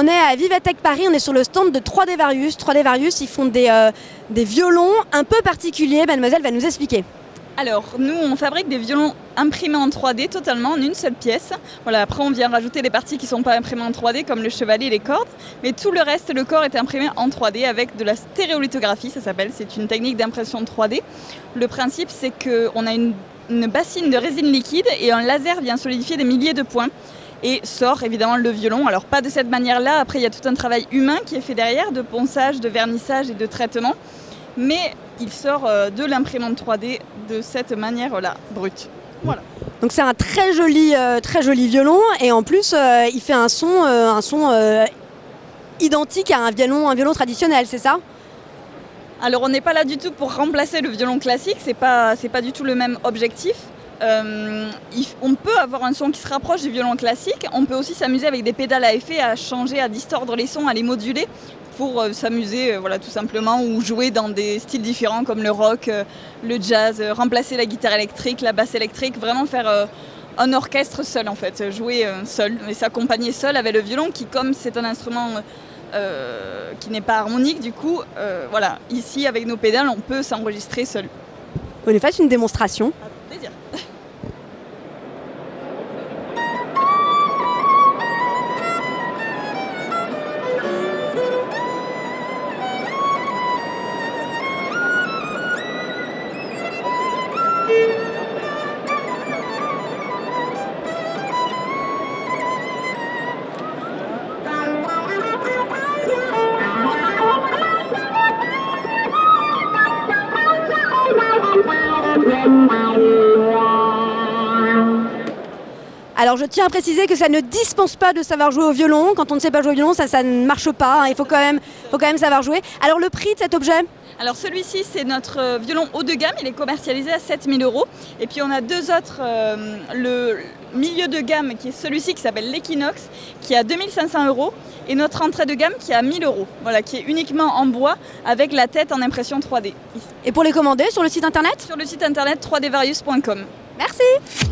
On est à Vivatech Paris, on est sur le stand de 3D Varius. 3D Varius, ils font des violons un peu particuliers. Mademoiselle va nous expliquer. Alors, nous, on fabrique des violons imprimés en 3D totalement, en une seule pièce. Voilà, après, on vient rajouter des parties qui ne sont pas imprimées en 3D, comme le chevalet et les cordes. Mais tout le reste, le corps est imprimé en 3D avec de la stéréolithographie, ça s'appelle. C'est une technique d'impression 3D. Le principe, c'est qu'on a une bassine de résine liquide et un laser vient solidifier des milliers de points. Et sort évidemment le violon. Alors pas de cette manière-là, après il y a tout un travail humain qui est fait derrière, de ponçage, de vernissage et de traitement. Mais il sort de l'imprimante 3D de cette manière-là, brute. Voilà. Donc c'est un très joli violon et en plus il fait un son identique à un violon traditionnel, c'est ça ? Alors on n'est pas là du tout pour remplacer le violon classique, c'est pas du tout le même objectif. On peut avoir un son qui se rapproche du violon classique, on peut aussi s'amuser avec des pédales à effet, à changer, à distordre les sons, à les moduler pour s'amuser voilà, tout simplement, ou jouer dans des styles différents comme le rock, le jazz, remplacer la guitare électrique, la basse électrique, vraiment faire un orchestre seul en fait, jouer seul et s'accompagner seul avec le violon qui, comme c'est un instrument qui n'est pas harmonique, du coup, voilà, ici avec nos pédales on peut s'enregistrer seul. On nous fasse une démonstration. Avec plaisir. Alors je tiens à préciser que ça ne dispense pas de savoir jouer au violon. Quand on ne sait pas jouer au violon, ça ne marche pas. Il faut quand même savoir jouer. Alors le prix de cet objet ? Alors celui-ci, c'est notre violon haut de gamme, il est commercialisé à 7 000 €. Et puis on a deux autres, le milieu de gamme qui est celui-ci qui s'appelle l'Equinox, qui est à 2 500 €. Et notre entrée de gamme qui est à 1 000 €, voilà, qui est uniquement en bois avec la tête en impression 3D. Et pour les commander sur le site internet ? Sur le site internet 3dvarius.com. Merci.